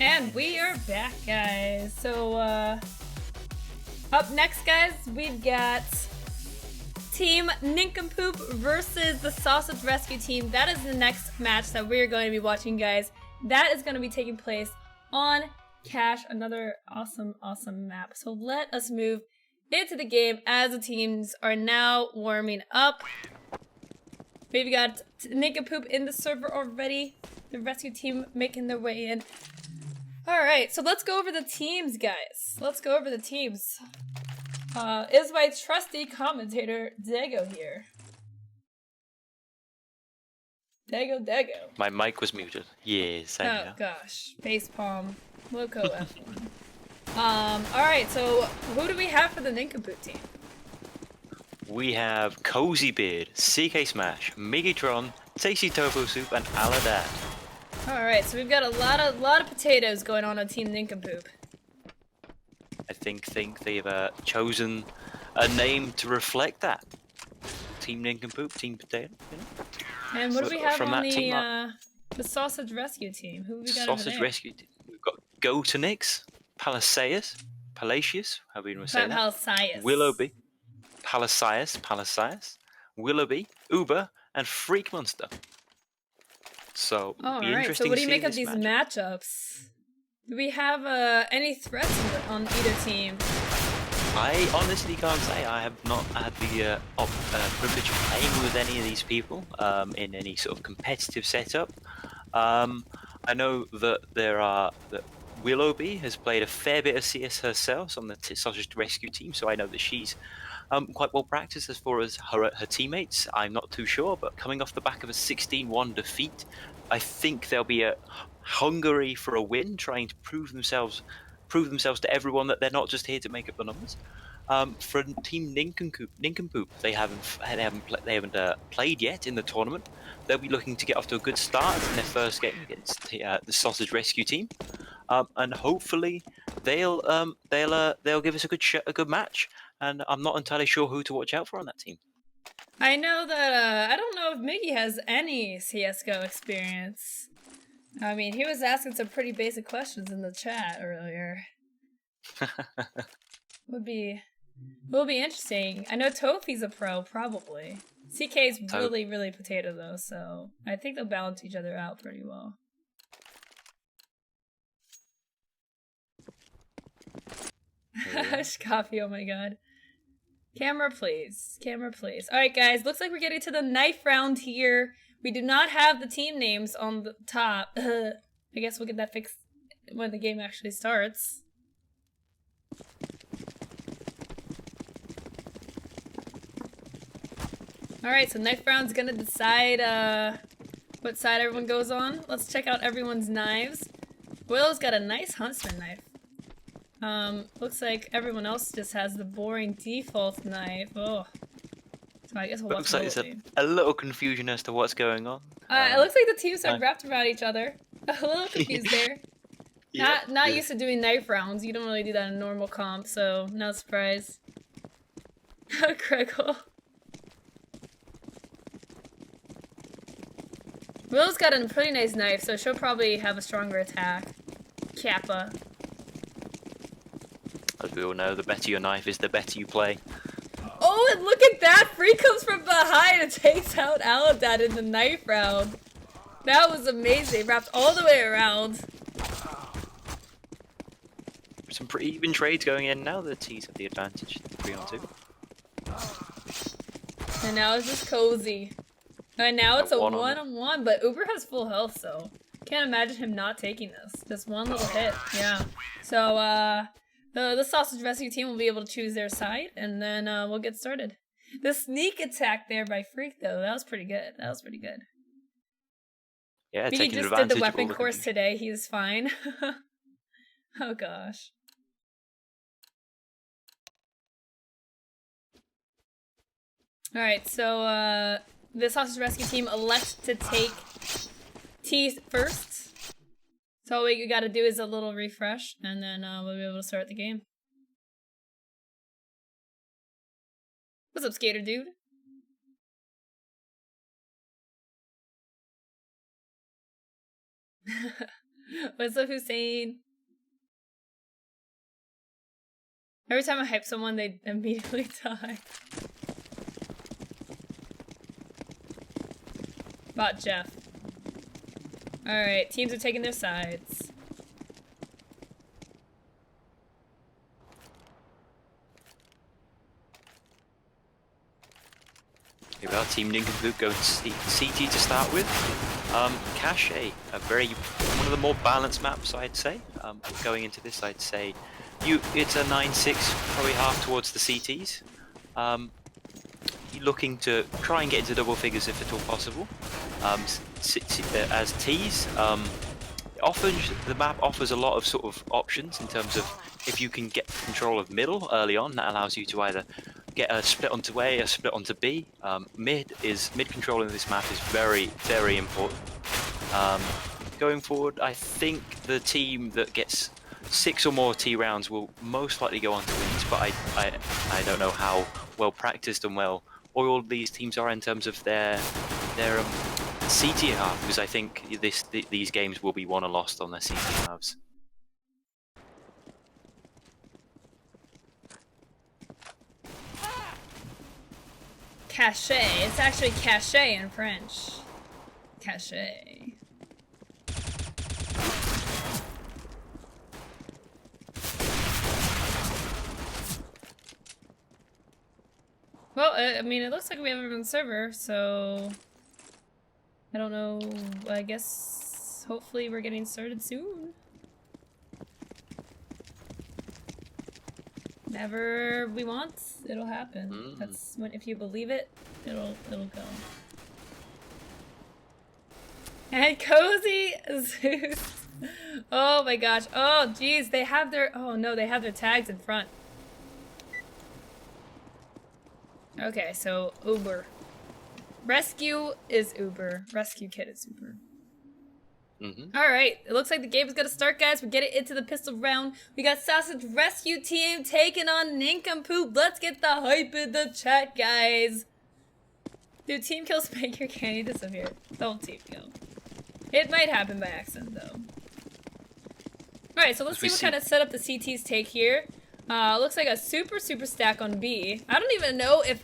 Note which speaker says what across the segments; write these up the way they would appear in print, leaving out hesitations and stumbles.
Speaker 1: And we are back, guys. So, up next, guys, we've got Team Nincompoop versus the Sausage Rescue Team. That is the next match that we're going to be watching, guys. That is going to be taking place on Cache, another awesome map. So let us move into the game as the teams are now warming up. We've got Nincompoop in the server already. The rescue team making their way in. Alright, so let's go over the teams, guys. Let's go over the teams. Is my trusty commentator, Dago, here? Dago.
Speaker 2: My mic was muted. Yes, I know.
Speaker 1: Oh gosh. Facepalm. Loco F1. Alright, so who do we have for the Nincompoop team?
Speaker 2: We have Cozy Beard, CK Smash, Migitron, Tasty Tofu Soup, and Aladad.
Speaker 1: Alright, so we've got a lot of potatoes going on Team Nincompoop.
Speaker 2: I think they've chosen a name to reflect that. Team Nincompoop, Team Potato. You know?
Speaker 1: And what do we have
Speaker 2: from
Speaker 1: on
Speaker 2: the
Speaker 1: Sausage Rescue team? Who have we got
Speaker 2: Sausage
Speaker 1: over there?
Speaker 2: Rescue Team. We've got Gotenix, Palacius, however you want to say that.
Speaker 1: Palacius.
Speaker 2: Willoughby, Palacius, Willoughby, Uber, and Freak Monster. So,
Speaker 1: alright, so what do you make of these matchups? Do we have any threats on either team?
Speaker 2: I honestly can't say. I have not had the privilege of playing with any of these people in any sort of competitive setup. I know that that Willoughby has played a fair bit of CS herself on the Sausage Rescue team, so I know that she's quite well practiced as far as her teammates. I'm not too sure, but coming off the back of a 16-1 defeat, I think they'll be hungry for a win, trying to prove themselves to everyone that they're not just here to make up the numbers. For Team Nincompoop, they haven't played yet in the tournament. They'll be looking to get off to a good start in their first game against the Sausage Rescue team, and hopefully they'll give us a good match. And I'm not entirely sure who to watch out for on that team.
Speaker 1: I know that I don't know if Miggy has any CS:GO experience. I mean, he was asking some pretty basic questions in the chat earlier. will be interesting. I know Tofi's a pro, probably. CK's really potato though, so I think they'll balance each other out pretty well. Coffee, oh my god. Camera, please. Camera, please. Alright, guys. Looks like we're getting to the knife round here. We do not have the team names on the top. I guess we'll get that fixed when the game actually starts. Alright, so knife round's gonna decide what side everyone goes on. Let's check out everyone's knives. Willow's got a nice huntsman knife. Looks like everyone else just has the boring default knife. Oh. So I guess we'll watch.
Speaker 2: Looks like there's a little confusion as to what's going on.
Speaker 1: It looks like the teams are wrapped around each other. A little confused there. Not used to doing knife rounds. You don't really do that in normal comp, so no surprise. Greggle. Willow's got a pretty nice knife, so she'll probably have a stronger attack. Kappa.
Speaker 2: As we all know, the better your knife is, the better you play.
Speaker 1: Oh, and look at that! Free comes from behind and takes out Aladad in the knife round. That was amazing. Wrapped all the way around.
Speaker 2: Some pretty even trades going in now. The T's have the advantage, 3-on-2.
Speaker 1: And now it's just Cozy. And now it's a one-on-one, but Uber has full health, so can't imagine him not taking this. Just one little hit, yeah. So, the Sausage Rescue team will be able to choose their side, and then we'll get started. The sneak attack there by Freak, though, that was pretty good. That was pretty good.
Speaker 2: Yeah,
Speaker 1: he just did the weapon course today. He's fine. Oh gosh. All right, so the Sausage Rescue team elects to take T first. So all we gotta do is a little refresh, and then we'll be able to start the game. What's up, skater dude? What's up, Hussein? Every time I hype someone, they immediately die. Bot Jeff. Alright, teams are taking their sides.
Speaker 2: Here we are, Team Nincompoop going CT to start with. Cache, one of the more balanced maps, I'd say. Going into this, I'd say it's a 9-6, probably half towards the CTs. You're looking to try and get into double figures if at all possible. As Ts, the map offers a lot of sort of options in terms of if you can get control of middle early on, that allows you to either get a split onto A, a split onto B. Mid control in this map is very, very important. Going forward, I think the team that gets 6 or more T rounds will most likely go on to wins, but I don't know how well practiced and well oiled these teams are in terms of their CT half, because I think these games will be won or lost on their CT halves.
Speaker 1: Cache. It's actually cache in French. Cache. Well, I mean, it looks like we have everyone on the server, so I don't know. I guess hopefully we're getting started soon. Whenever we want, it'll happen. That's when, if you believe it, it'll go. And Cozy Zeus. Oh my gosh. Oh geez, they have their they have their tags in front. Okay, so Uber. Rescue is Uber. Rescue kit is Uber. Alright, it looks like the game is gonna start, guys. We're getting into the pistol round. We got Sausage Rescue Team taking on Nincompoop. Let's get the hype in the chat, guys. Dude, team kills make your candy disappear. Don't team kill. It might happen by accident, though. Alright, so let's see what kind of setup the CTs take here. Looks like a super stack on B. I don't even know if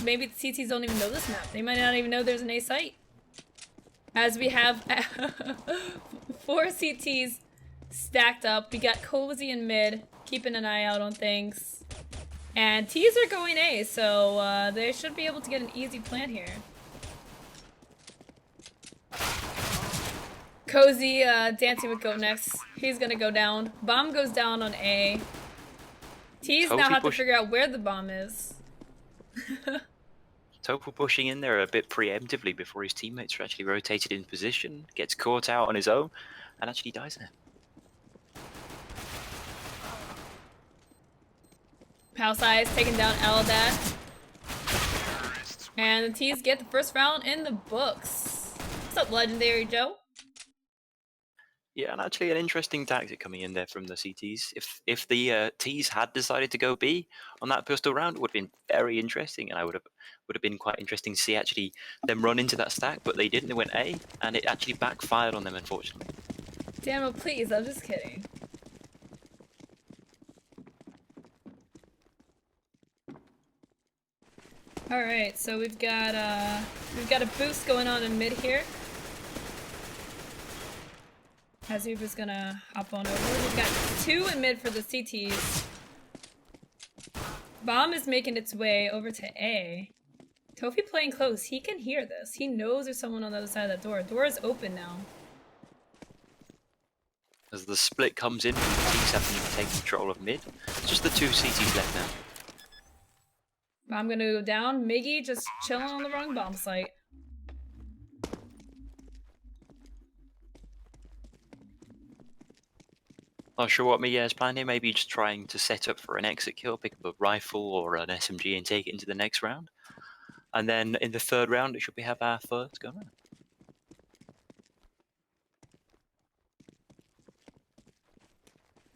Speaker 1: maybe the CTs don't even know this map. They might not even know there's an A site. As we have 4 CTs stacked up. We got Cozy in mid, keeping an eye out on things. And T's are going A, so they should be able to get an easy plant here. Cozy dancing with Goat next. He's gonna go down. Bomb goes down on A. T's now have to figure out where the bomb is.
Speaker 2: Topo pushing in there a bit preemptively before his teammates are actually rotated in position, gets caught out on his own, and actually dies there.
Speaker 1: House Eyes taking down Aladat. And the T's get the first round in the books. What's up, Legendary Joe?
Speaker 2: Yeah, and actually an interesting tactic coming in there from the CTs. If the T's had decided to go B on that pistol round, it would have been very interesting, and I would have been quite interesting to see actually them run into that stack, but they didn't. They went A, and it actually backfired on them, unfortunately.
Speaker 1: Daniel, please, I'm just kidding. All right, so we've got a boost going on in mid here. Hazuba's gonna hop on over. We've got 2 in mid for the CTs. Bomb is making its way over to A. Tofi playing close. He can hear this. He knows there's someone on the other side of that door. Door is open now.
Speaker 2: As the split comes in, the teams having to take control of mid. It's just the 2 CTs left now.
Speaker 1: Bomb gonna go down. Miggy just chilling on the wrong bomb site.
Speaker 2: Not sure what Mia is planning. Maybe just trying to set up for an exit kill, pick up a rifle or an SMG and take it into the next round. And then in the 3rd round, it should be have our first gun round.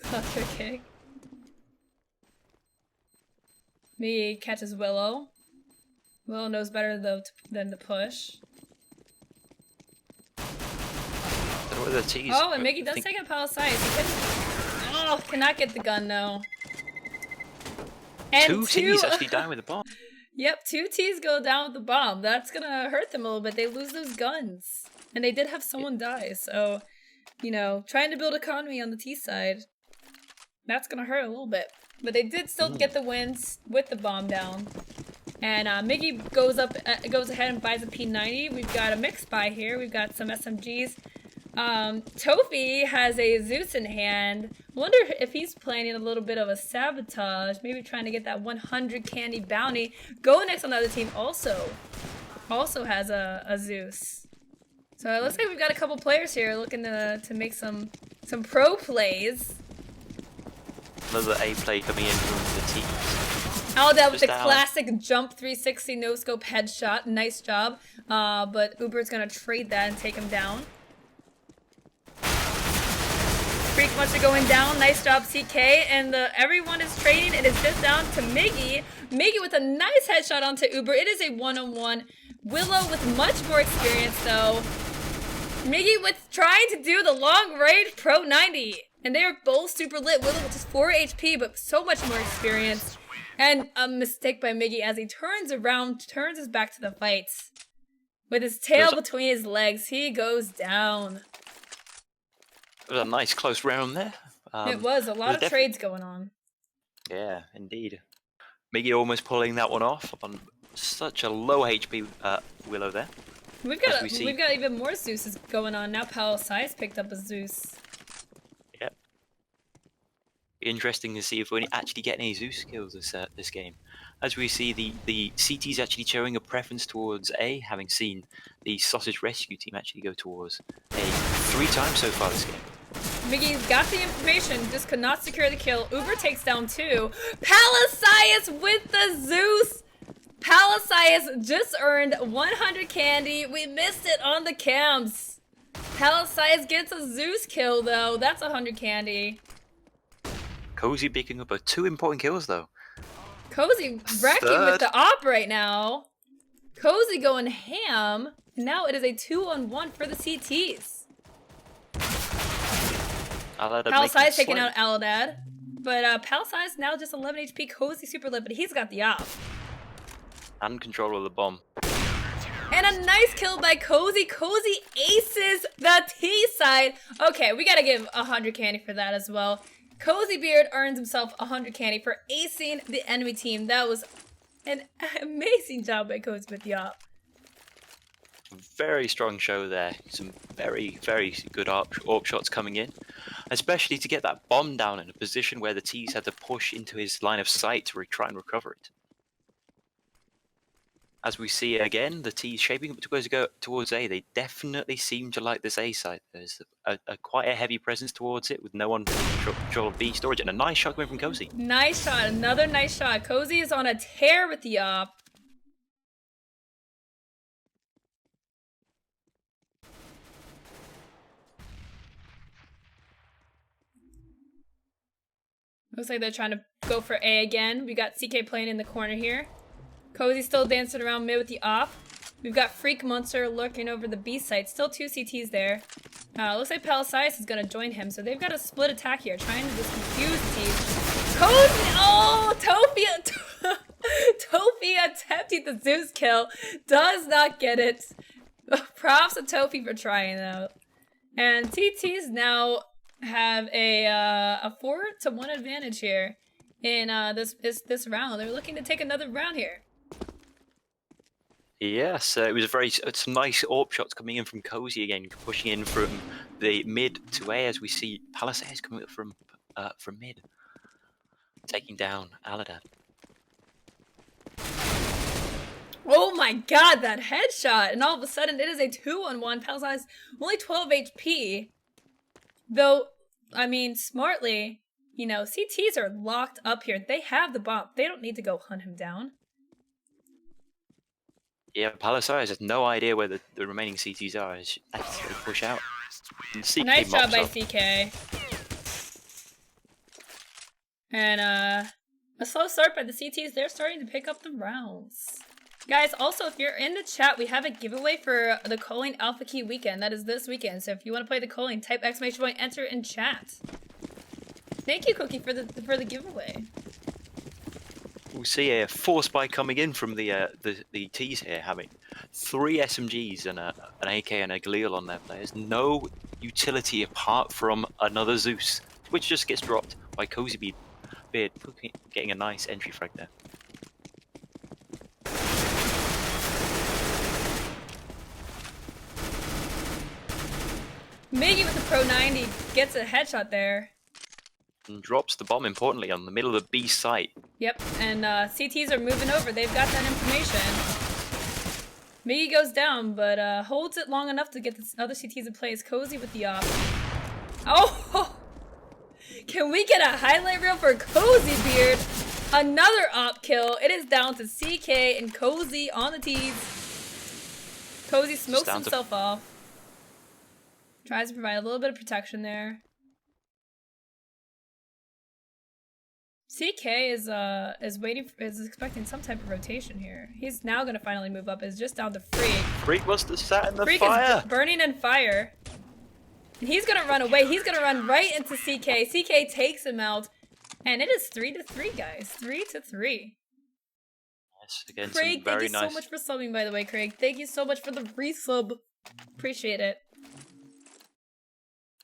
Speaker 1: Cluster kick. Me catches Willow. Willow knows better though than to push.
Speaker 2: The don't know whether the T's...
Speaker 1: Oh, and Mickey does take out Palisades. He cannot get the gun though. And
Speaker 2: two T's actually die with a bomb.
Speaker 1: Yep, 2 T's go down with the bomb. That's gonna hurt them a little bit. They lose those guns. And they did have someone die, so, you know, trying to build economy on the T side, that's gonna hurt a little bit. But they did still get the wins with the bomb down. And Miggy goes ahead and buys a P90. We've got a mixed buy here. We've got some SMGs. Tofi has a Zeus in hand. Wonder if he's planning a little bit of a sabotage, maybe trying to get that 100 candy bounty. Go next on the other team also has a Zeus. So it looks like we've got a couple players here looking to make some pro plays.
Speaker 2: Another A play coming in from the team.
Speaker 1: Aldad with the classic jump 360 no scope headshot. Nice job. But Uber's gonna trade that and take him down. Freak Monster going down. Nice job, CK. And everyone is trading. It is just down to Miggy. Miggy with a nice headshot onto Uber. It is a one-on-one. Willow with much more experience, though. Miggy with trying to do the long range Pro 90. And they are both super lit. Willow with just 4 HP, but so much more experience. And a mistake by Miggy as he turns around, turns his back to the fights. With his tail between his legs, he goes down.
Speaker 2: It was a nice close round there.
Speaker 1: It was a lot of trades going on.
Speaker 2: Yeah, indeed. Miggy almost pulling that one off on such a low HP Willow there.
Speaker 1: We've got even more Zeus's going on now. Palisades picked up a Zeus.
Speaker 2: Yep. Interesting to see if we actually get any Zeus kills this game. As we see, the CT's actually showing a preference towards A, having seen the Sausage Rescue team actually go towards A 3 times so far this game.
Speaker 1: Miggy's got the information, just could not secure the kill. Uber takes down 2. Palisades with the Zeus! Palisades just earned 100 candy. We missed it on the cams. Palisades gets a Zeus kill, though. That's 100 candy.
Speaker 2: Cozy picking up 2 important kills, though.
Speaker 1: Cozy wrecking with the op right now. Cozy going ham. Now it is a 2-on-1 for the CTs. Palisades taking out Aldad. But Palisades now just 11 HP. Cozy super lit, but he's got the op.
Speaker 2: And control of the bomb.
Speaker 1: And a nice kill by Cozy. Cozy aces the T side. Okay, we gotta give 100 candy for that as well. Cozy Beard earns himself 100 candy for acing the enemy team. That was an amazing job by Cozy with the op.
Speaker 2: Very strong show there. Some very, very good AWP shots coming in. Especially to get that bomb down in a position where the T's had to push into his line of sight to try and recover it. As we see again, the T's shaping up to go towards A. They definitely seem to like this A side. There's quite a heavy presence towards it with no one in control of B storage. And a nice shot coming from Cozy.
Speaker 1: Nice shot. Another nice shot. Cozy is on a tear with the op. Looks like they're trying to go for A again. We got CK playing in the corner here. Cozy still dancing around mid with the op. We've got Freak Monster lurking over the B site. Still 2 CTs there. Looks like Palisades is going to join him. So they've got a split attack here, trying to just confuse the T's. Cozy! Oh! Tofi attempting the Zeus kill. Does not get it. Props to Tofi for trying though. And TTs now have a 4-1 advantage here in this round. They're looking to take another round here.
Speaker 2: Yes, it was some nice AWP shots coming in from Cozy again, pushing in from the mid to A as we see Palisades coming up from mid, taking down Aldad.
Speaker 1: Oh my god, that headshot! And all of a sudden it is a 2-on-1. Palisades only 12 HP. Though, I mean, smartly, you know, CTs are locked up here. They have the bomb. They don't need to go hunt him down.
Speaker 2: Yeah, Palisades has no idea where the remaining CTs are. It's actually push out.
Speaker 1: Nice job by CK. And a slow start by the CTs. They're starting to pick up the rounds. Guys, also, if you're in the chat, we have a giveaway for the Calling Alpha Key weekend. That is this weekend. So if you want to play the Calling, type exclamation point, enter in chat. Thank you, Cookie, for the giveaway.
Speaker 2: We'll see a force by coming in from the T's here, having 3 SMGs and an AK and a Galil on their players. No utility apart from another Zeus, which just gets dropped by Cozy Beard, getting a nice entry frag there.
Speaker 1: Miggy with the Pro 90 gets a headshot there.
Speaker 2: And drops the bomb, importantly, on the middle of the B site.
Speaker 1: Yep, and CTs are moving over. They've got that information. Miggy goes down, but holds it long enough to get the other CTs in place. Cozy with the op. Oh! Can we get a highlight reel for Cozy Beard? Another op kill. It is down to CK and Cozy on the T's. Cozy smokes himself off. Tries to provide a little bit of protection there. CK is expecting some type of rotation here. He's now gonna finally move up. It's just down to Freak.
Speaker 2: Freak must have sat in the
Speaker 1: Freak
Speaker 2: fire.
Speaker 1: Is burning in fire. And he's gonna run away. He's gonna run right into CK. CK takes him out. And it is 3-3, guys. 3-3.
Speaker 2: Yes, again,
Speaker 1: Craig,
Speaker 2: some very
Speaker 1: thank you so much for subbing, by the way, Craig. Thank you so much for the resub. Appreciate it.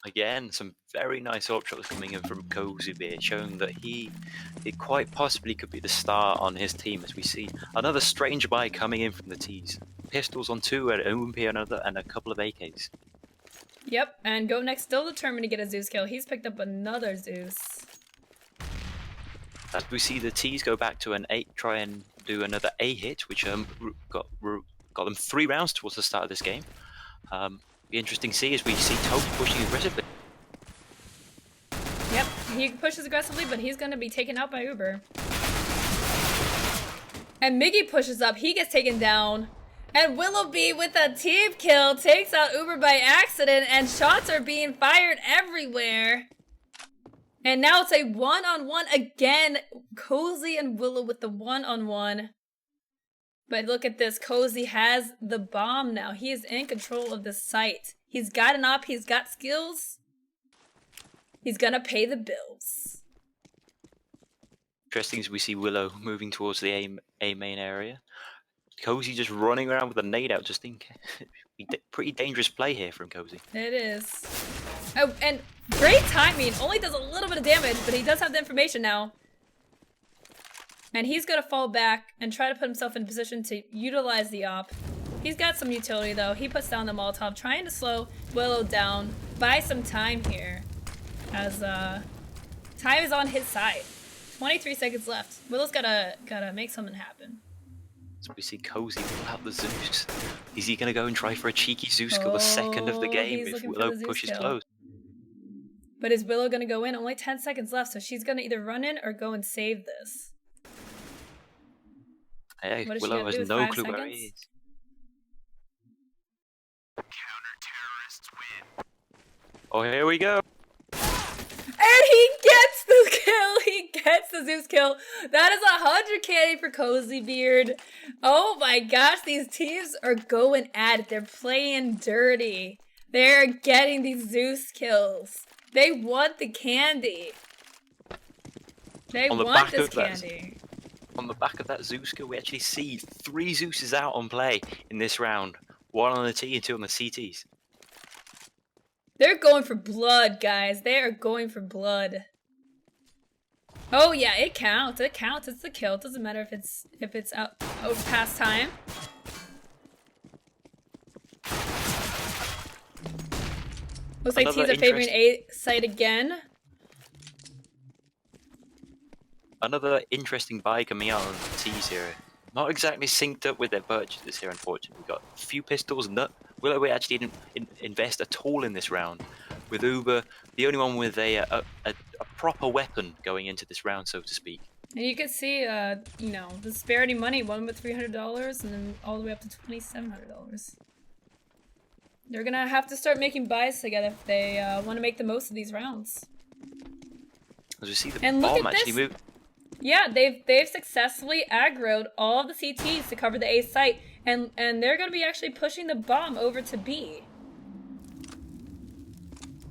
Speaker 2: Again, some very nice op shots coming in from Cozy Beard, showing that he quite possibly could be the star on his team, as we see another strange buy coming in from the T's. Pistols on 2, an OMP on another, and a couple of AKs.
Speaker 1: Yep, and Go Next still determined to get a Zeus kill. He's picked up another Zeus.
Speaker 2: As we see the T's go back to an 8, try and do another A hit, which got them 3 rounds towards the start of this game. Be interesting to see as we see Toby pushing aggressively.
Speaker 1: Yep, he pushes aggressively, but he's going to be taken out by Uber. And Miggy pushes up. He gets taken down. And Willoughby with a team kill takes out Uber by accident, and shots are being fired everywhere. And now it's a one-on-one again. Cozy and Willow with the one-on-one. But look at this. Cozy has the bomb now. He is in control of the site. He's got an op. He's got skills. He's gonna pay the bills.
Speaker 2: Interesting as we see Willow moving towards the A main area. Cozy just running around with a nade out just in case. Pretty dangerous play here from Cozy.
Speaker 1: It is. Oh, and great timing. Only does a little bit of damage, but he does have the information now. And he's gonna fall back and try to put himself in position to utilize the op. He's got some utility though. He puts down the Molotov, trying to slow Willow down. Buy some time here. As time is on his side. 23 seconds left. Willow's gotta make something happen.
Speaker 2: So we see Cozy pull out the Zeus. Is he gonna go and try for a cheeky Zeus kill the second of the game if Willow pushes close?
Speaker 1: But is Willow gonna go in? Only 10 seconds left, so she's gonna either run in or go and save this.
Speaker 2: Hey, Willow has no clue where he is. Oh, here we go.
Speaker 1: And he gets the kill! He gets the Zeus kill! That is 100 candy for Cozy Beard. Oh my gosh, these teams are going at it. They're playing dirty. They're getting these Zeus kills. They want the candy. They want this candy.
Speaker 2: On the back of that Zeus kill, we actually see 3 Zeuses out on play in this round. 1 on the T and 2 on the CTs.
Speaker 1: They're going for blood, guys. They are going for blood. Oh yeah, it counts. It counts. It's the kill. It doesn't matter if it's out over past time. Looks like T's are favoring A site again.
Speaker 2: Another interesting buy coming out on the T's here. Not exactly synced up with their purchases here, unfortunately. We've got a few pistols. Willow actually didn't invest at all in this round. With Uber, the only one with a proper weapon going into this round, so to speak.
Speaker 1: And you can see, you know, the disparity money. One with $300 and then all the way up to $2,700. They're gonna have to start making buys together if they want to make the most of these rounds.
Speaker 2: As we see the bomb actually move.
Speaker 1: Yeah, they've successfully aggroed all of the CTs to cover the A site, and they're going to be actually pushing the bomb over to B.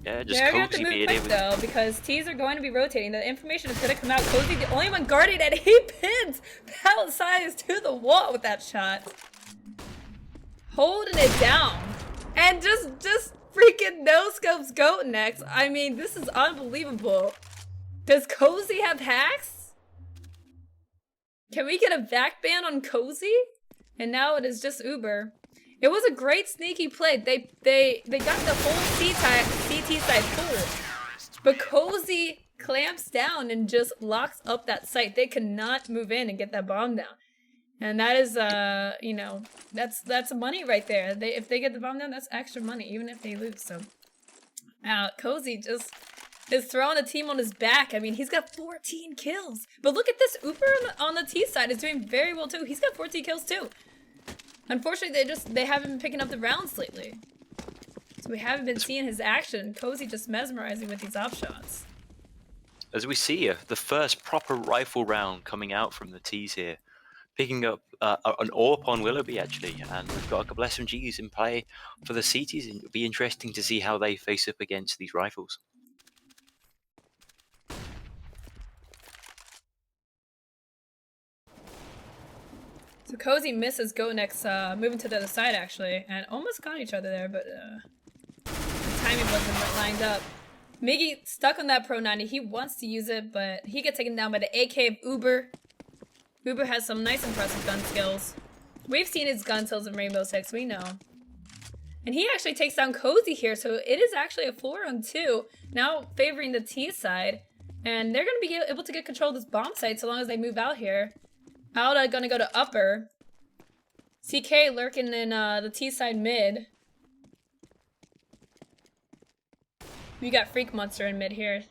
Speaker 2: Yeah, just
Speaker 1: They're going to have to
Speaker 2: Cozy
Speaker 1: move
Speaker 2: being
Speaker 1: quick
Speaker 2: able
Speaker 1: though, because T's are going to be rotating. The information is going to come out. Cozy, the only one guarding, and he pins Palisades to the wall with that shot, holding it down, and just freaking no scopes go next. I mean, this is unbelievable. Does Cozy have hacks? Can we get a back ban on Cozy? And now it is just Uber. It was a great sneaky play. They got the whole CT side full. But Cozy clamps down and just locks up that site. They cannot move in and get that bomb down. And that is you know, that's money right there. If they get the bomb down, that's extra money, even if they lose. So Cozy just is throwing the team on his back. I mean, he's got 14 kills. But look at this. Uber on the T side is doing very well too. He's got 14 kills too. Unfortunately, they haven't been picking up the rounds lately. So we haven't been seeing his action. Cozy just mesmerizing with these op shots.
Speaker 2: As we see the first proper rifle round coming out from the T's here. Picking up an AWP on Willoughby actually, and we've got a couple SMGs in play for the CTs. It'll be interesting to see how they face up against these rifles.
Speaker 1: So Cozy misses Go next, moving to the other side actually, and almost got each other there, but the timing wasn't lined up. Miggy stuck on that Pro 90. He wants to use it, but he gets taken down by the AK of Uber. Uber has some nice impressive gun skills. We've seen his gun skills in Rainbow Six, we know. And he actually takes down Cozy here, so it is actually a 4-on-2, now favoring the T side. And they're going to be able to get control of this bomb site so long as they move out here. Alda gonna go to upper. CK lurking in the T side mid. We got Freak Monster in mid here.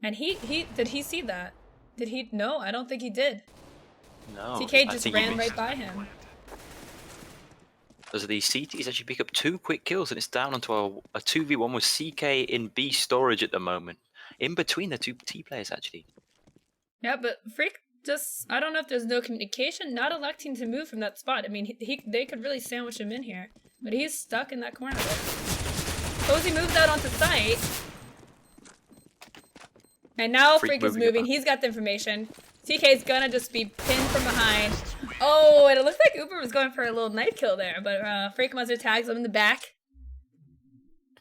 Speaker 1: And did he see that? Did he? No, I don't think he did.
Speaker 2: No.
Speaker 1: CK just ran right by him.
Speaker 2: As the CTs actually pick up 2 quick kills, and it's down onto a 2v1 with CK in B storage at the moment. In between the 2 T players actually.
Speaker 1: Yeah, but Freak just, I don't know if there's no communication, not electing to move from that spot. I mean, they could really sandwich him in here, but he's stuck in that corner there. Cozy moves out onto site. And now Freak is moving. He's got the information. TK's gonna just be pinned from behind. Oh, and it looks like Uber was going for a little knife kill there, but Freak Monster tags him in the back.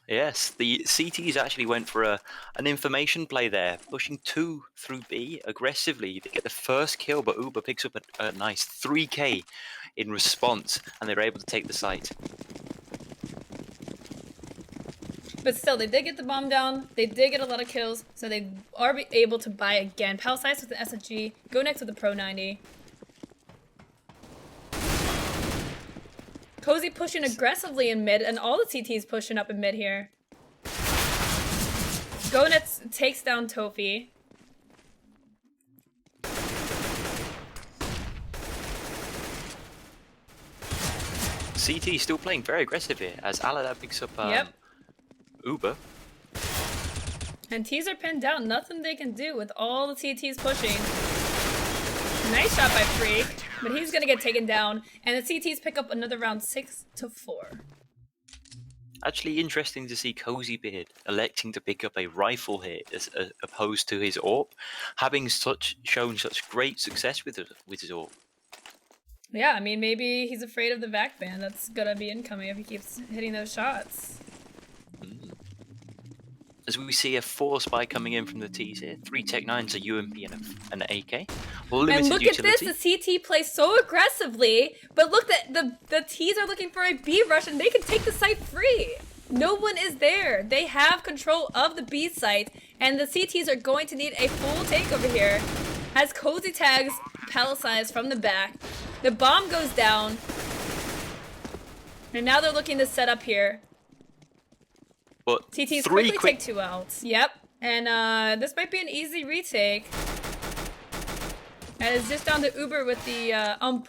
Speaker 2: Yes, the CTs actually went for an information play there, pushing 2 through B aggressively. They get the first kill, but Uber picks up a nice 3k in response, and they're able to take the site.
Speaker 1: But still, they did get the bomb down. They did get a lot of kills, so they are able to buy again. Palisades with the SMG. Go next with the Pro 90. Cozy pushing aggressively in mid, and all the CTs pushing up in mid here. Gonets takes down Tofi.
Speaker 2: CT still playing very aggressive here, as Alada picks up Uber.
Speaker 1: And T's are pinned down. Nothing they can do with all the CTs pushing. Nice shot by Freak, but he's gonna get taken down. And the CTs pick up another round 6-4.
Speaker 2: Actually interesting to see Cozy Beard electing to pick up a rifle here as opposed to his AWP, having shown such great success with his AWP.
Speaker 1: Yeah, I mean, maybe he's afraid of the vac ban that's gonna be incoming if he keeps hitting those shots.
Speaker 2: As we see a 4 spy coming in from the T's here, 3 Tech 9s, a UMP and an AK. Limited
Speaker 1: and look
Speaker 2: utility.
Speaker 1: at this, the CT plays so aggressively, but look, the T's are looking for a B rush and they can take the site free. No one is there. They have control of the B site, and the CTs are going to need a full takeover here. As Cozy tags Palisades from the back, the bomb goes down, and now they're looking to set up here.
Speaker 2: But
Speaker 1: TT's quickly take 2 outs. Yep. And this might be an easy retake. And it's just down to Uber with the ump.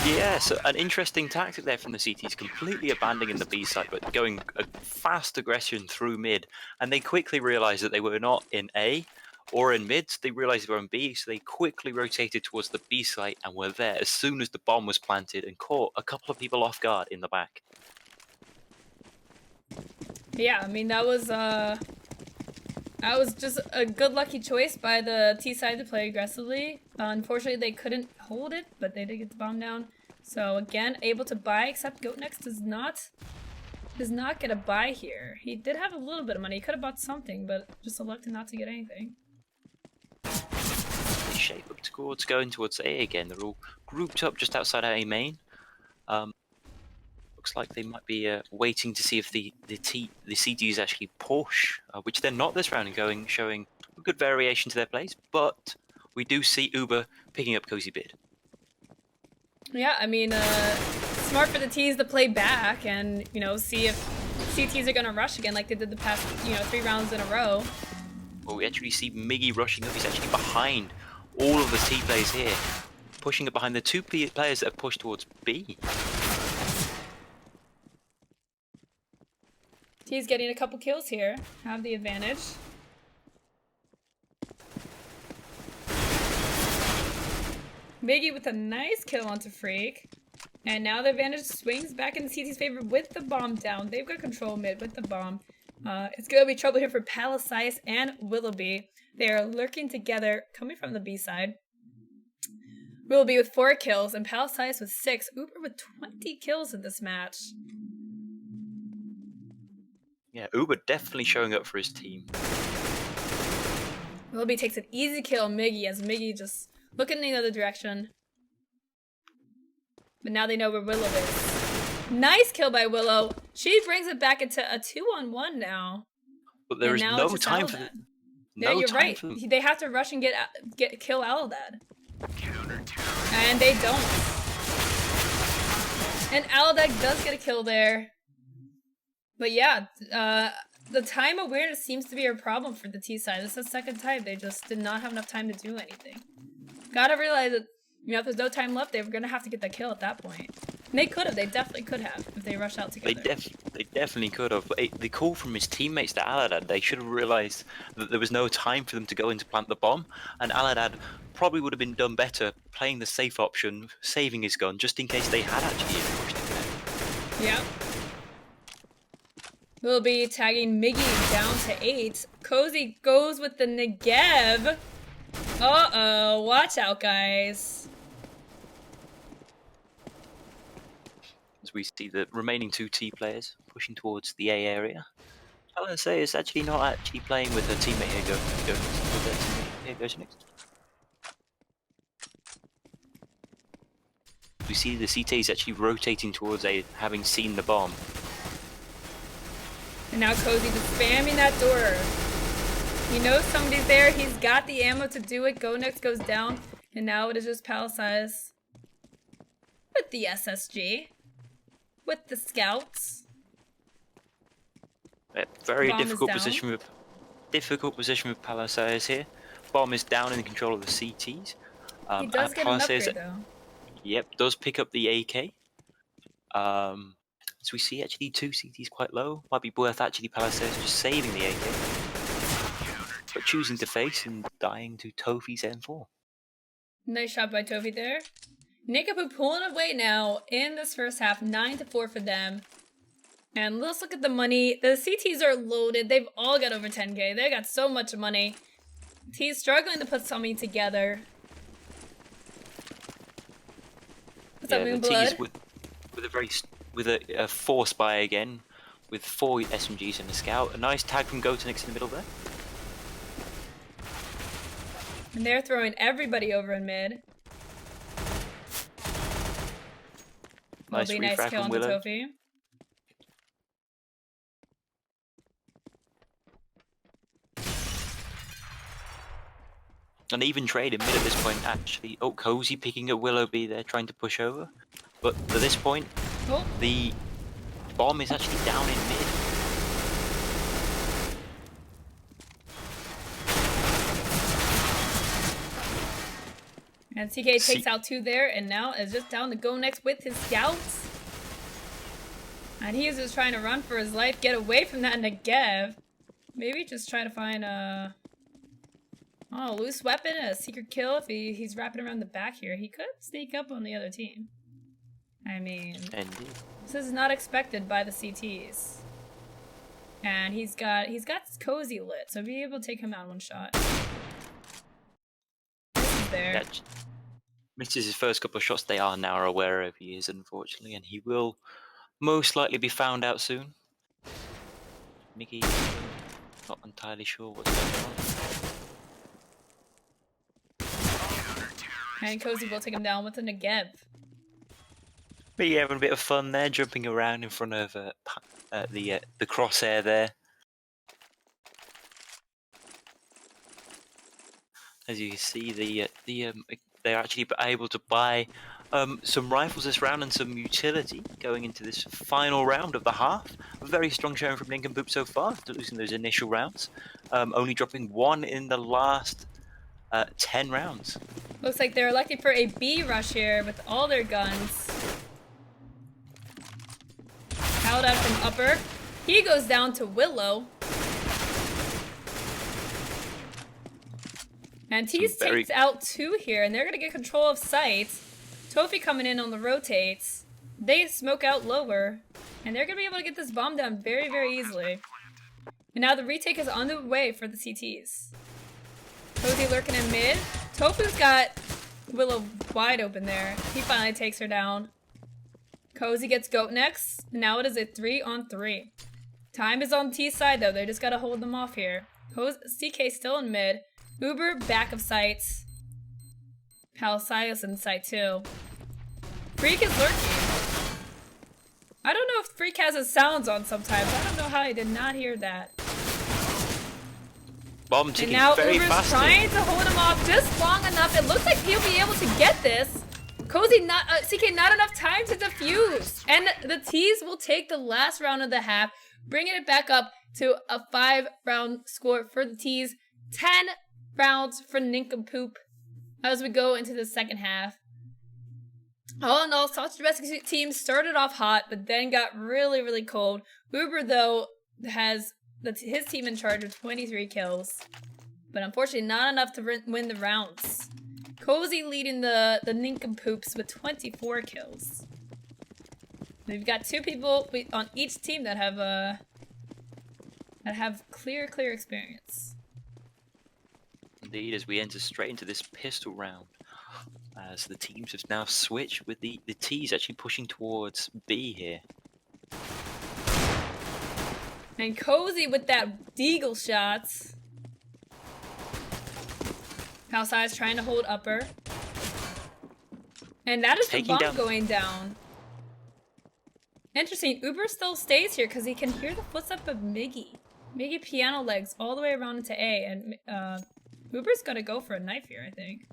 Speaker 2: Yeah, so an interesting tactic there from the CTs, completely abandoning the B side, but going a fast aggression through mid. And they quickly realized that they were not in A, or in mid, they realized they were on B, so they quickly rotated towards the B site and were there as soon as the bomb was planted and caught a couple of people off guard in the back.
Speaker 1: Yeah, I mean, that was just a good lucky choice by the T side to play aggressively. Unfortunately, they couldn't hold it, but they did get the bomb down. So again, able to buy, except GoatNext does not get a buy here. He did have a little bit of money. He could have bought something, but just elected not to get anything.
Speaker 2: They shape up towards going towards A again. They're all grouped up just outside A main. Looks like they might be waiting to see if the CTs actually push, which they're not this round, and showing a good variation to their plays. But we do see Uber picking up Cozy Bid.
Speaker 1: Yeah, I mean, smart for the T's to play back and, you know, see if CTs are gonna rush again like they did the past, 3 rounds in a row.
Speaker 2: Well, we actually see Miggy rushing up. He's actually behind all of the T players here, pushing up behind the 2 players that have pushed towards B.
Speaker 1: T's getting a couple kills here, have the advantage. Miggy with a nice kill onto Freak. And now the advantage swings back in the CT's favor with the bomb down. They've got control mid with the bomb. It's going to be trouble here for Palisais and Willoughby. They are lurking together, coming from the B side. Willoughby with 4 kills and Palisais with 6. Uber with 20 kills in this match.
Speaker 2: Yeah, Uber definitely showing up for his team.
Speaker 1: Willoughby takes an easy kill on Miggy as Miggy just looking in the other direction. But now they know where Willow is. Nice kill by Willow. She brings it back into a 2-on-1 now.
Speaker 2: But there is no time for
Speaker 1: that. Yeah, you're right. They have to rush and kill Aladad. And they don't. And Aladad does get a kill there. But yeah, the time awareness seems to be a problem for the T side. This is the second time they just did not have enough time to do anything. Gotta realize that, if there's no time left, they were gonna have to get that kill at that point. And they could have. They definitely could have if they rushed out together.
Speaker 2: They definitely could have. But the call from his teammates to Aladad, they should have realized that there was no time for them to go in to plant the bomb, and Aladad probably would have been done better playing the safe option, saving his gun, just in case they had actually pushed it there.
Speaker 1: Yep. We'll be tagging Miggy down to 8. Cozy goes with the Negev. Uh-oh, watch out, guys.
Speaker 2: As we see the remaining 2 T players pushing towards the A area. Palisais is actually not actually playing with her teammate here goes next. We see the CT is actually rotating towards A, having seen the bomb.
Speaker 1: And now Cozy just spamming that door. He knows somebody's there. He's got the ammo to do it. GoNext goes down. And now it is just Palisais with the SSG. With the scouts.
Speaker 2: Very difficult position with Palisais here. Bomb is down in control of the CTs.
Speaker 1: He does get an upgrade though.
Speaker 2: Yep, does pick up the AK. As we see actually 2 CTs quite low. Might be worth actually Palisais just saving the AK. But choosing to face and dying to Tofi's M4.
Speaker 1: Nice shot by Tofi there. Nincompoop pulling away now in this first half. 9-4 for them. And let's look at the money. The CTs are loaded. They've all got over 10k. They got so much money. T's struggling to put something together. What's up, Moonblood?
Speaker 2: With a 4 spy again, with 4 SMGs and a scout. A nice tag from GoTenix in the middle there.
Speaker 1: And they're throwing everybody over in mid.
Speaker 2: Nice
Speaker 1: kill on the Tofi.
Speaker 2: An even trade in mid at this point, actually. Oh, Cozy picking up Willoughby there, trying to push over. But at this point, the bomb is actually down in mid.
Speaker 1: And CK takes out 2 there, and now is just down to GoNext with his scouts. And he is just trying to run for his life, get away from that Negev. Maybe just try to find Oh, loose weapon, a secret kill. If he's wrapping around the back here, he could sneak up on the other team. I mean,
Speaker 2: Indeed.
Speaker 1: this is not expected by the CTs. And he's got Cozy lit, so be able to take him out in one shot. This is there.
Speaker 2: Yeah, misses his first couple of shots. They are now aware of he is, unfortunately, and he will most likely be found out soon. Mickey, not entirely sure what's going on.
Speaker 1: And Cozy will take him down with a Negev.
Speaker 2: But yeah, having a bit of fun there, jumping around in front of the crosshair there. As you can see, they're actually able to buy some rifles this round and some utility going into this final round of the half. A very strong showing from Nincompoop so far, losing those initial rounds, only dropping 1 in the last 10 rounds.
Speaker 1: Looks like they're lucky for a B rush here with all their guns. Held out from upper. He goes down to Willow. And Tease takes out 2 here, and they're going to get control of sight. Tofi coming in on the rotates. They smoke out lower, and they're going to be able to get this bomb down very, very easily. And now the retake is on the way for the CTs. Cozy lurking in mid. Tofu's got Willow wide open there. He finally takes her down. Cozy gets Goat next. Now it is a 3-on-3. Time is on T's side though. They just gotta hold them off here. CK still in mid. Uber back of sight. Palisaios in sight too. Freak is lurking. I don't know if Freak has his sounds on sometimes. I don't know how I did not hear that.
Speaker 2: Bomb ticking very fast.
Speaker 1: Trying to hold him off just long enough. It looks like he'll be able to get this. Cozy CK not enough time to defuse. And the T's will take the last round of the half, bringing it back up to a 5-round score for the T's. 10 rounds for Nincompoop as we go into the second half. All in all, Sausage Rescue team started off hot, but then got really, really cold. Uber, though, has his team in charge of 23 kills, but unfortunately not enough to win the rounds. Cozy leading the Nincompoops with 24 kills. We've got 2 people on each team that have clear experience.
Speaker 2: Indeed, as we enter straight into this pistol round, as the teams have now switched with the T's actually pushing towards B here.
Speaker 1: And Cozy with that deagle shots. Palisaios trying to hold upper. And that is the bomb going down. Interesting, Uber still stays here because he can hear the footsteps of Miggy. Miggy piano legs all the way around into A, and Uber's gonna go for a knife here, I think.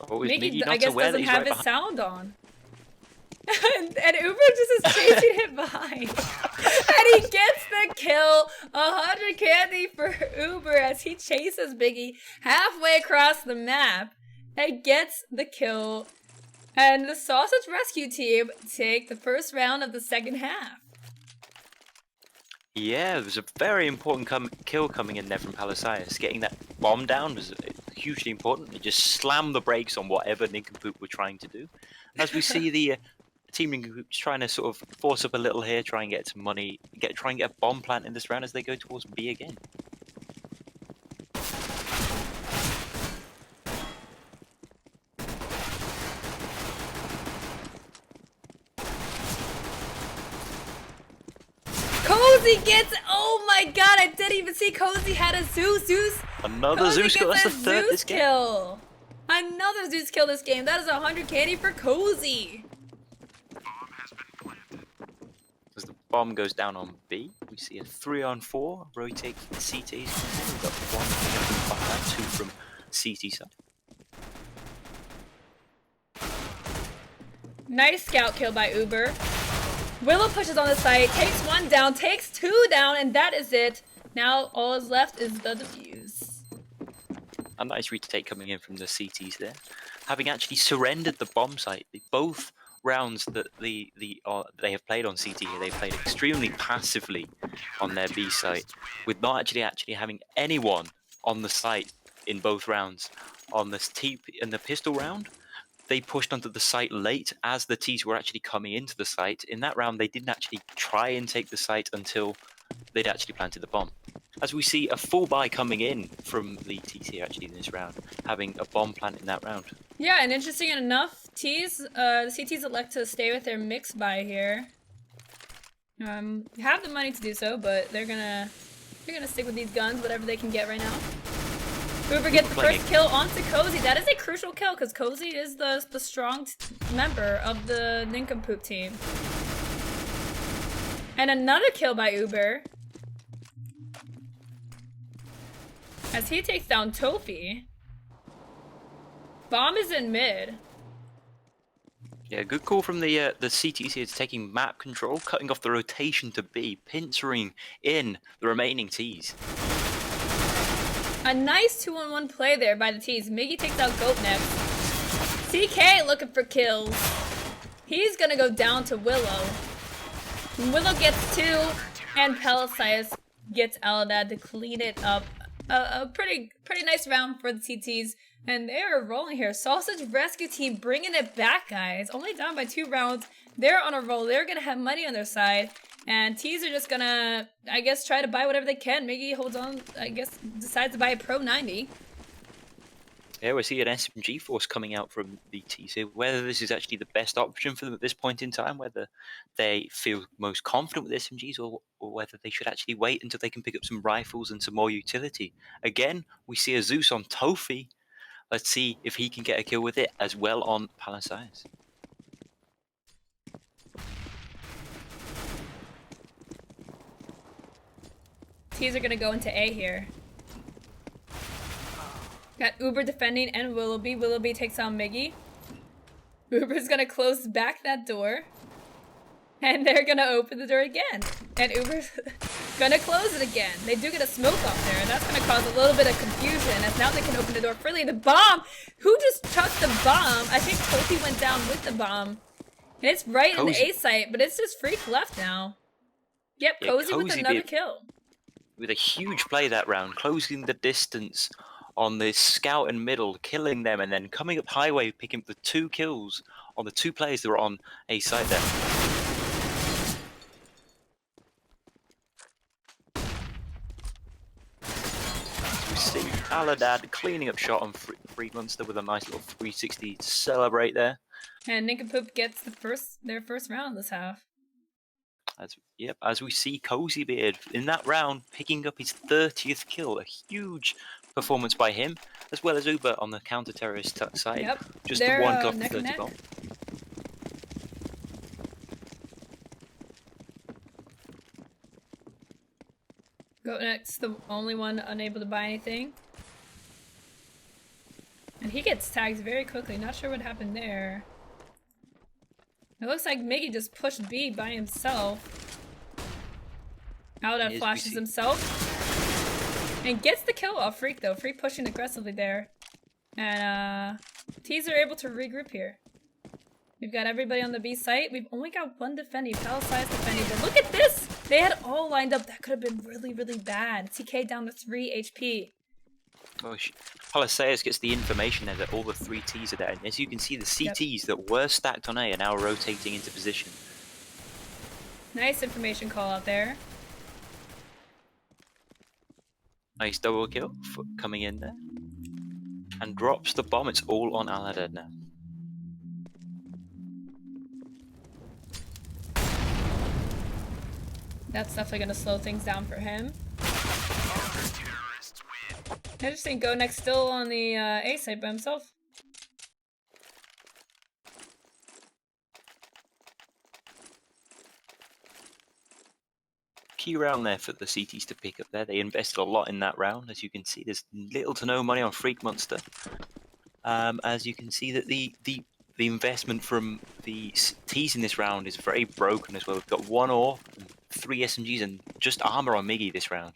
Speaker 2: Oh,
Speaker 1: Miggy, I guess, doesn't have his sound on. and Uber just is chasing him behind. And he gets the kill. 100 candy for Uber as he chases Biggie halfway across the map and gets the kill. And the Sausage Rescue team take the first round of the second half.
Speaker 2: Yeah, there was a very important kill coming in there from Palisaios. Getting that bomb down was hugely important. It just slammed the brakes on whatever Nincompoop were trying to do. As we see the Team Nincompoop trying to sort of force up a little here, try and get some money, try and get a bomb plant in this round as they go towards B again.
Speaker 1: Cozy gets, oh my god, I didn't even see Cozy had a Zeus.
Speaker 2: Another Zeus kill, that's the third this game.
Speaker 1: Another Zeus kill this game. That is 100 candy for Cozy.
Speaker 2: As the bomb goes down on B, we see a 3-on-4 rotate from CTs. We've got 1 behind, 2 from CT side.
Speaker 1: Nice scout kill by Uber. Willow pushes on the site, takes 1 down, takes 2 down, and that is it. Now all is left is the defuse.
Speaker 2: A nice retake coming in from the CTs there. Having actually surrendered the bomb site, both rounds that they have played on CT here, they've played extremely passively on their B site, with not actually having anyone on the site in both rounds. On the in the pistol round, they pushed onto the site late as the T's were actually coming into the site. In that round, they didn't actually try and take the site until they'd actually planted the bomb. As we see a full buy coming in from the T's here actually in this round, having a bomb plant in that round.
Speaker 1: Yeah, and interesting enough, the CTs elect to stay with their mix buy here. Have the money to do so, but they're gonna stick with these guns, whatever they can get right now. Uber gets the first kill onto Cozy. That is a crucial kill because Cozy is the strong member of the Nincompoop team. And another kill by Uber. As he takes down Tofi. Bomb is in mid.
Speaker 2: Yeah, good call from the CTs here, taking map control, cutting off the rotation to B, pincering in the remaining T's.
Speaker 1: A nice 2-on-1 play there by the T's. Miggy takes out Goat next. CK looking for kills. He's gonna go down to Willow. Willow gets 2, and Palisades gets Aladad to clean it up. A pretty nice round for the CTs. And they are rolling here. Sausage Rescue Team bringing it back, guys. Only down by 2 rounds. They're on a roll. They're gonna have money on their side. And T's are just gonna, I guess, try to buy whatever they can. Miggy holds on, I guess, decides to buy a Pro 90.
Speaker 2: Yeah, we see an SMG force coming out from the T's here. Whether this is actually the best option for them at this point in time, whether they feel most confident with SMGs or whether they should actually wait until they can pick up some rifles and some more utility. Again, we see a Zeus on Tofi. Let's see if he can get a kill with it as well on Palisades.
Speaker 1: T's are gonna go into A here. Got Uber defending and Willoughby. Willoughby takes on Miggy. Uber's gonna close back that door. And they're gonna open the door again. And Uber's gonna close it again. They do get a smoke off there, and that's gonna cause a little bit of confusion as now they can open the door freely. The bomb! Who just chucked the bomb? I think Kofi went down with the bomb. And it's right in the A site, but it's just Freak left now. Yep, yeah, Cozy with another kill.
Speaker 2: With a huge play that round, closing the distance on the scout and middle, killing them, and then coming up highway, picking up the 2 kills on the 2 players that were on A site there. We see Aladad cleaning up shot on Freak Monster with a nice little 360 to celebrate there.
Speaker 1: And Nincompoop gets their first round this half.
Speaker 2: As we see Cozy Beard in that round picking up his 30th kill, a huge performance by him, as well as Uber on the counter-terrorist side.
Speaker 1: Yep.
Speaker 2: Just the one got 30 bomb.
Speaker 1: Go next, the only one unable to buy anything. And he gets tagged very quickly. Not sure what happened there. It looks like Miggy just pushed B by himself. Aladad flashes himself. And gets the kill off Freak though. Freak pushing aggressively there. And T's are able to regroup here. We've got everybody on the B site. We've only got 1 defending. Palisades defending. But look at this! They had all lined up. That could have been really, really bad. TK down to 3 HP.
Speaker 2: Oh, Palisades gets the information there that all the 3 T's are there. And as you can see, the CTs that were stacked on A are now rotating into position.
Speaker 1: Nice information call out there.
Speaker 2: Nice double kill coming in there. And drops the bomb. It's all on Aladad now.
Speaker 1: That's definitely going to slow things down for him. Interesting, Go Next still on the A side by himself.
Speaker 2: Key round there for the CTs to pick up there. They invested a lot in that round. As you can see, there's little to no money on Freak Monster. As you can see that the investment from the T's in this round is very broken as well. We've got 1 ore, 3 SMGs, and just armor on Miggy this round.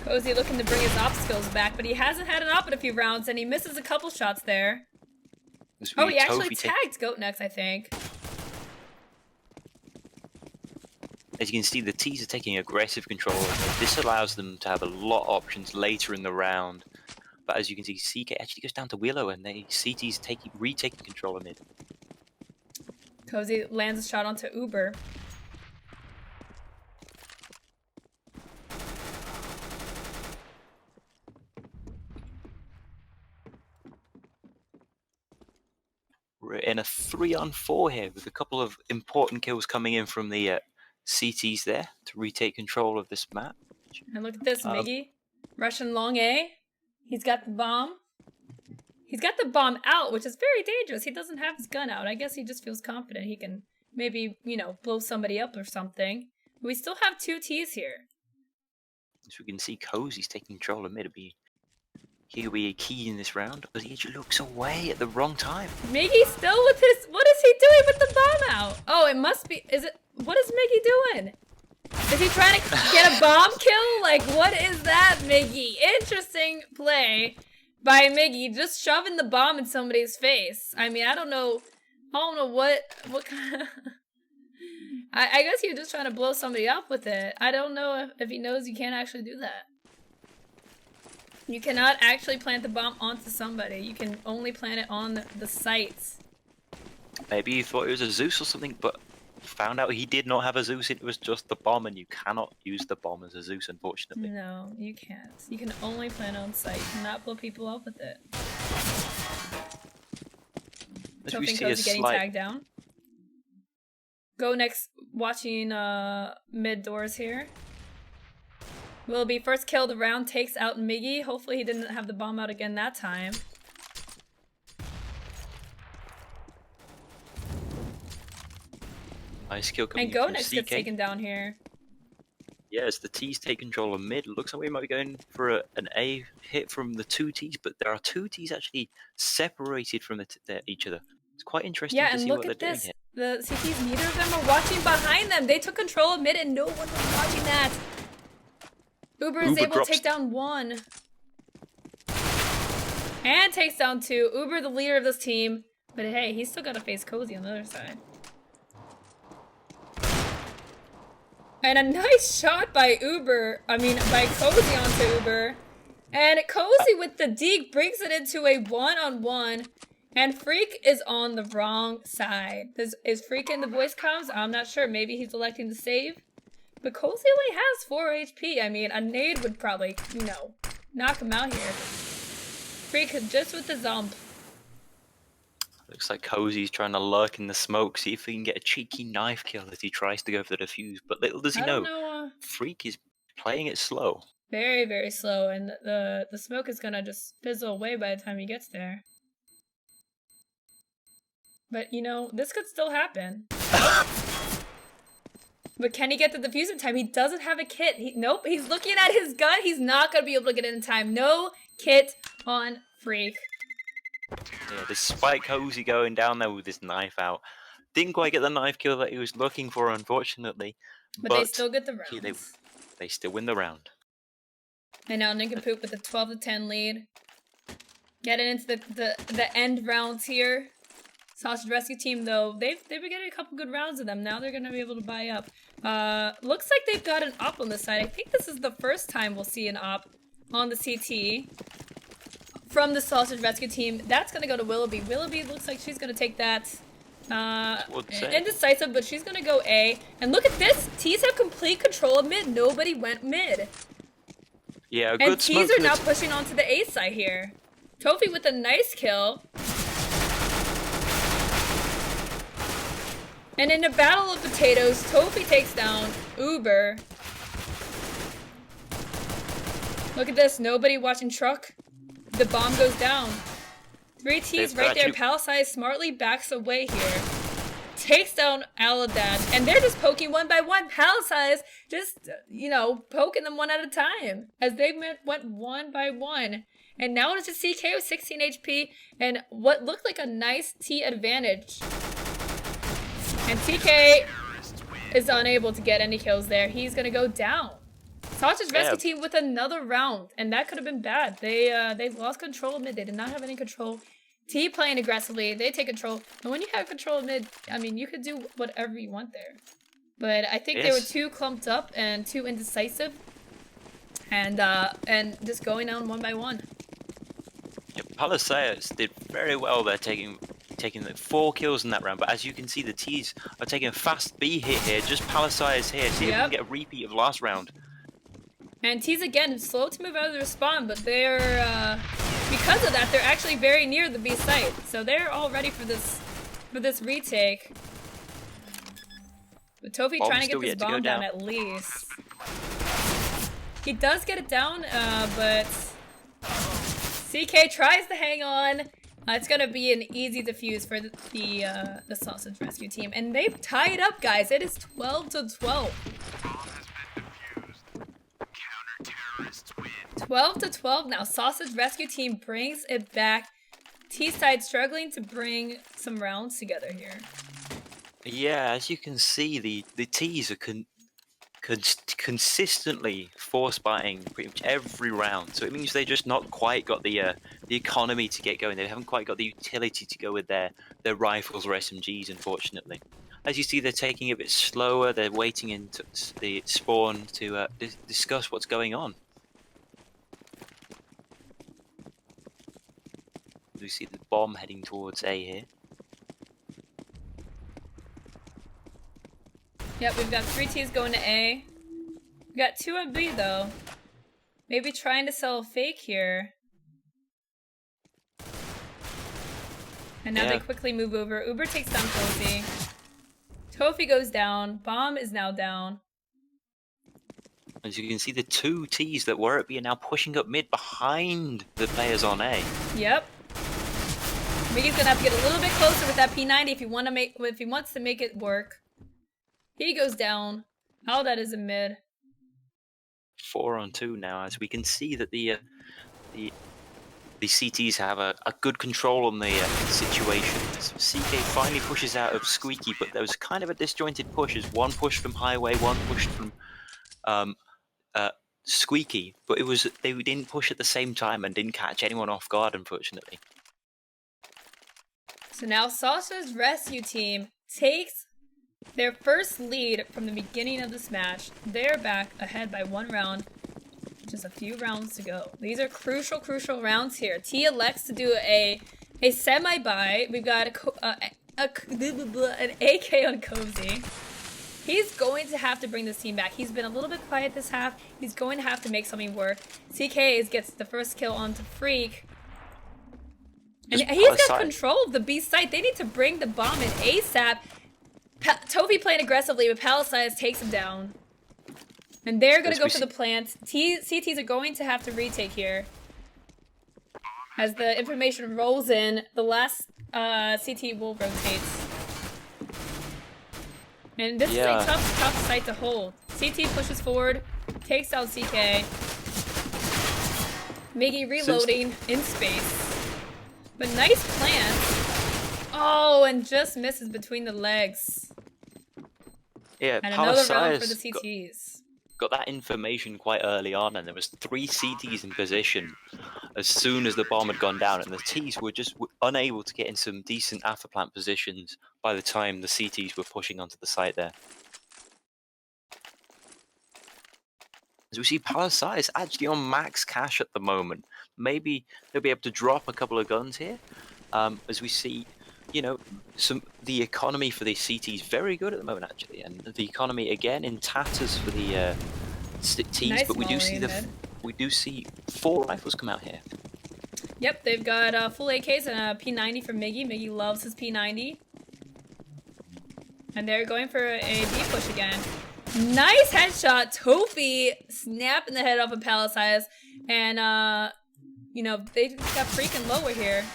Speaker 1: Cozy looking to bring his op skills back, but he hasn't had an op in a few rounds, and he misses a couple shots there. Oh, he actually tagged Goat Next, I think.
Speaker 2: as you can see, the T's are taking aggressive control of it. This allows them to have a lot of options later in the round. But as you can see, CK actually goes down to Willow, and CT's retaking control of mid.
Speaker 1: Cozy lands a shot onto Uber.
Speaker 2: We're in a 3-on-4 here with a couple of important kills coming in from the CTs there to retake control of this map.
Speaker 1: And look at this, Miggy. Russian long A. He's got the bomb. He's got the bomb out, which is very dangerous. He doesn't have his gun out. I guess he just feels confident he can maybe, you know, blow somebody up or something. But we still have 2 T's here.
Speaker 2: As we can see, Cozy's taking control of mid. He'll be a key in this round, but he just looks away at the wrong time.
Speaker 1: Miggy still with his... What is he doing with the bomb out? Oh, it must be... Is it... What is Miggy doing? Is he trying to get a bomb kill? Like, what is that, Miggy? Interesting play by Miggy, just shoving the bomb in somebody's face. I mean, I don't know what kind of... I guess he was just trying to blow somebody up with it. I don't know if he knows you can't actually do that. You cannot actually plant the bomb onto somebody. You can only plant it on the sites.
Speaker 2: Maybe he thought it was a Zeus or something, but found out he did not have a Zeus. It was just the bomb, and you cannot use the bomb as a Zeus, unfortunately.
Speaker 1: No, you can't. You can only plant it on site. You cannot blow people up with it.
Speaker 2: As
Speaker 1: Don't
Speaker 2: we
Speaker 1: think
Speaker 2: see a
Speaker 1: Cozy getting
Speaker 2: slight...
Speaker 1: tagged down. Go next, watching mid doors here. Will be first kill of the round, takes out Miggy. Hopefully he didn't have the bomb out again that time.
Speaker 2: Nice kill coming
Speaker 1: And Go
Speaker 2: from
Speaker 1: next
Speaker 2: CK.
Speaker 1: gets taken down here.
Speaker 2: Yes, the T's take control of mid. Looks like we might be going for an A hit from the 2 T's, but there are 2 T's actually separated from each other. It's quite interesting
Speaker 1: Yeah,
Speaker 2: to
Speaker 1: and
Speaker 2: see
Speaker 1: look
Speaker 2: what
Speaker 1: at
Speaker 2: they're doing
Speaker 1: this.
Speaker 2: here.
Speaker 1: The CTs, neither of them are watching behind them. They took control of mid and no one was watching that. Uber is able to take down 1. And takes down 2. Uber, the leader of this team. But hey, he's still got to face Cozy on the other side. And a nice shot by by Cozy onto Uber. And Cozy with the deke brings it into a 1-on-1. And Freak is on the wrong side. Is Freak in the voice comms? I'm not sure. Maybe he's electing to save. But Cozy only has 4 HP. I mean, a nade would probably, you know, knock him out here. Freak just with the zomp.
Speaker 2: Looks like Cozy's trying to lurk in the smoke, see if he can get a cheeky knife kill as he tries to go for the defuse. But little does he know, Freak is playing it slow.
Speaker 1: Very, very slow. And the smoke is going to just fizzle away by the time he gets there. But, you know, this could still happen. But can he get the defuse in time? He doesn't have a kit. Nope, he's looking at his gun. He's not going to be able to get it in time. No kit on Freak.
Speaker 2: Yeah, despite Cozy going down there with his knife out, didn't quite get the knife kill that he was looking for, unfortunately.
Speaker 1: But they still get the rounds.
Speaker 2: Yeah, they still win the round.
Speaker 1: And now Nincompoop with a 12-10 lead. Getting into the end rounds here. Sausage Rescue Team, though, they've been getting a couple good rounds of them. Now they're going to be able to buy up. Looks like they've got an op on this side. I think this is the first time we'll see an op on the CT from the Sausage Rescue Team. That's going to go to Willoughby. Willoughby looks like she's going to take that. Indecisive, but she's going to go A. And look at this. T's have complete control of mid. Nobody went mid.
Speaker 2: Yeah, a good
Speaker 1: and T's are now pushing onto the A side here. Tofi with a nice kill. And in a battle of potatoes, Tofi takes down Uber. Look at this. Nobody watching truck. The bomb goes down. 3 T's right there. Palisade smartly backs away here. Takes down Aladdin. And they're just poking one by one. Palisade just, you know, poking them one at a time. As they went one by one. And now it's a CK with 16 HP. And what looked like a nice T advantage. And TK is unable to get any kills there. He's going to go down. Sausage Rescue Team with another round. And that could have been bad. They lost control of mid. They did not have any control. T playing aggressively. They take control. And when you have control of mid, I mean, you could do whatever you want there. But I think they were too clumped up and too indecisive. And just going down one by one.
Speaker 2: Yeah, Palisades did very well there, taking the 4 kills in that round. But as you can see, the T's are taking a fast B hit here. Just Palisades here. See if we can get a repeat of last round.
Speaker 1: And T's again slow to move out of their spawn, but they're because of that they're actually very near the B site, so they're all ready for this retake. But Tofi trying to get this bomb down at least. He does get it down, but CK tries to hang on. It's gonna be an easy defuse for the Sausage Rescue team, and they've tied up, guys. It is 12-12. 12-12 now. Sausage Rescue team brings it back. T-side struggling to bring some rounds together here.
Speaker 2: Yeah, as you can see, the T's are consistently force buying pretty much every round. So it means they just not quite got the economy to get going. They haven't quite got the utility to go with their rifles or SMGs, unfortunately. As you see, they're taking it a bit slower. They're waiting in the spawn to discuss what's going on. We see the bomb heading towards A here.
Speaker 1: Yep, we've got 3 T's going to A. We got 2 on B though. Maybe trying to sell a fake here. And now they quickly move over. Uber takes down Tofi. Tofi goes down. Bomb is now down.
Speaker 2: As you can see, the 2 T's that were at B are now pushing up mid behind the players on A.
Speaker 1: Yep. Miggy's gonna have to get a little bit closer with that P90 if he wants to make it work. He goes down. All that is a mid.
Speaker 2: 4 on 2 now, as we can see that the CTs have a good control on the situation. CK finally pushes out of Squeaky, but there was kind of a disjointed push. As one push from Highway, one push from Squeaky, but they didn't push at the same time and didn't catch anyone off guard, unfortunately.
Speaker 1: So now Sausage Rescue team takes their first lead from the beginning of this match. They're back ahead by 1 round. Just a few rounds to go. These are crucial rounds here. T elects to do a semi-buy. We've got an AK on Cozy. He's going to have to bring this team back. He's been a little bit quiet this half. He's going to have to make something work. CK gets the first kill onto Freak. And he's got control of the B site. They need to bring the bomb in ASAP. Tofi playing aggressively, but Palisades takes him down. And they're going to go for the plant. CTs are going to have to retake here. As the information rolls in, the last CT will rotate. And this is a tough site to hold. CT pushes forward, takes out CK. Miggy reloading in space. But nice plant. Oh, and just misses between the legs.
Speaker 2: Yeah,
Speaker 1: and another round for the CTs.
Speaker 2: Got that information quite early on, and there was 3 CTs in position as soon as the bomb had gone down, and the T's were just unable to get in some decent alpha plant positions by the time the CTs were pushing onto the site there. As we see, Palisades actually on max cash at the moment. Maybe they'll be able to drop a couple of guns here. As we see, you know, the economy for the CT is very good at the moment, actually, and the economy again in tatters for the T's.
Speaker 1: Nice,
Speaker 2: but we do see 4 rifles come out here.
Speaker 1: Yep, they've got full AKs and a P90 from Miggy. Miggy loves his P90, and they're going for a B push again. Nice headshot. Tofi snapping the head off of Palisades, and you know, they got freaking lower here.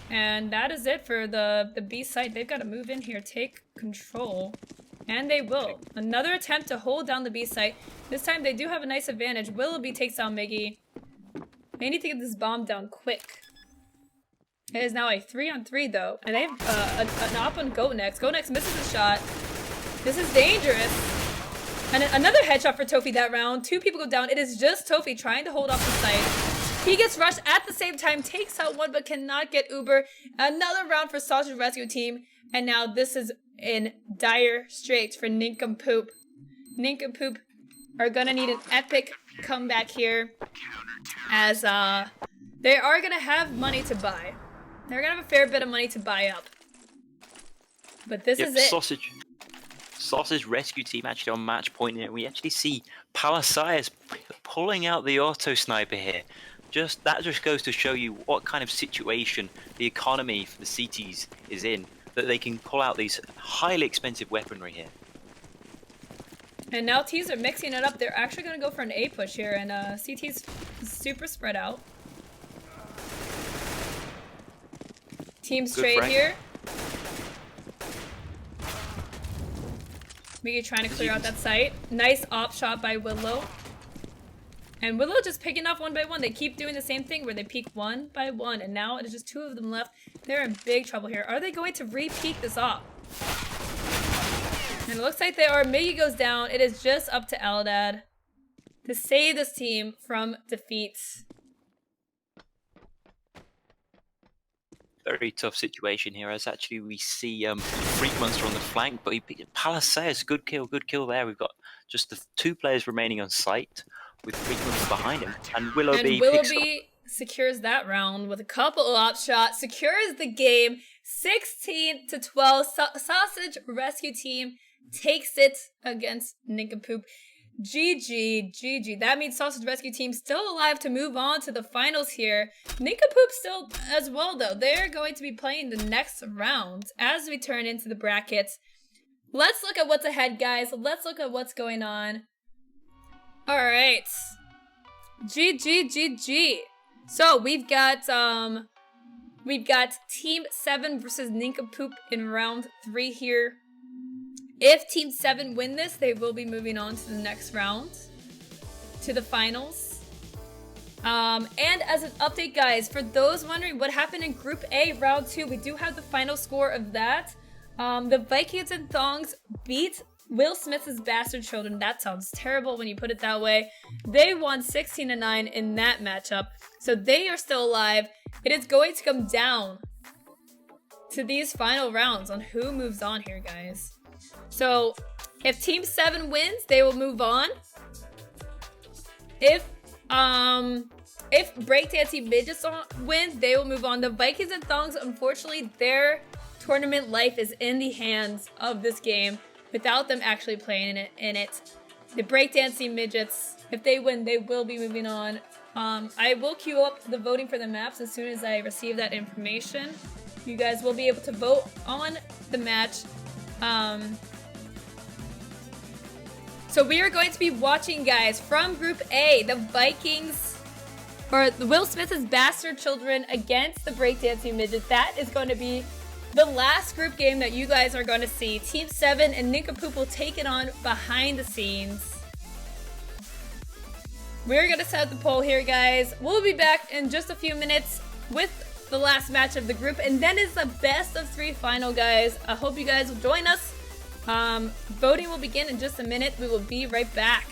Speaker 1: And that is it for the B site. They've got to move in here, take control, and they will. Another attempt to hold down the B site. This time they do have a nice advantage. Willoughby takes down Miggy. They need to get this bomb down quick. It is now a 3-on-3 though, and they have an op on GoNex. GoNex misses a shot. This is dangerous. And another headshot for Tofi that round. 2 people go down. It is just Tofi trying to hold off the site. He gets rushed at the same time, takes out one, but cannot get Uber. Another round for Sausage Rescue team. And now this is in dire straits for Nincompoop. Nincompoop are gonna need an epic comeback here, as they are gonna have money to buy. They're gonna have a fair bit of money to buy up. But this is it.
Speaker 2: Sausage rescue team actually on match point here. We actually see Palisaius pulling out the auto sniper here. That just goes to show you what kind of situation the economy for the CTs is in, that they can pull out these highly expensive weaponry here.
Speaker 1: And now T's are mixing it up. They're actually going to go for an A push here, and CT's super spread out. Team straight here. Miggy trying to clear out that site. Nice op shot by Willow. And Willow just picking off one by one. They keep doing the same thing where they peek one by one, and now it is just two of them left. They're in big trouble here. Are they going to re-peek this op? And it looks like they are. Miggy goes down. It is just up to Eldad to save this team from defeats.
Speaker 2: Very tough situation here, as actually we see Freak Monster on the flank, but Palisaius, good kill there. We've got just the two players remaining on site with Freak Monster behind him, and Willoughby
Speaker 1: secures that round with a couple of op shots, secures the game, 16-12. Sausage Rescue Team takes it against Nincompoop. GG. That means Sausage Rescue Team still alive to move on to the finals here. Nincompoop still as well, though. They're going to be playing the next round as we turn into the brackets. Let's look at what's ahead, guys. Let's look at what's going on. All right. GG. So we've got Team 7 versus Nincompoop in round 3 here. If Team 7 win this, they will be moving on to the next round, to the finals. And as an update, guys, for those wondering what happened in Group A, round 2, we do have the final score of that. The Vikings and Thongs beat Will Smith's Bastard Children. That sounds terrible when you put it that way. They won 16-9 in that matchup, so they are still alive. It is going to come down to these final rounds on who moves on here, guys. So, if Team 7 wins, they will move on. If Breakdancing Midgets wins, they will move on. The Vikings and Thongs, unfortunately, their tournament life is in the hands of this game without them actually playing in it. The Breakdancing Midgets, if they win, they will be moving on. I will queue up the voting for the maps as soon as I receive that information. You guys will be able to vote on the match. So we are going to be watching, guys, from Group A, the Vikings, or the Will Smith's Bastard Children against the Breakdancing Midgets. That is going to be the last group game that you guys are going to see. Team 7 and Nincompoop will take it on behind the scenes. We're going to set the poll here, guys. We'll be back in just a few minutes with the last match of the group, and then it's the best of 3 final, guys. I hope you guys will join us. Voting will begin in just a minute. We will be right back.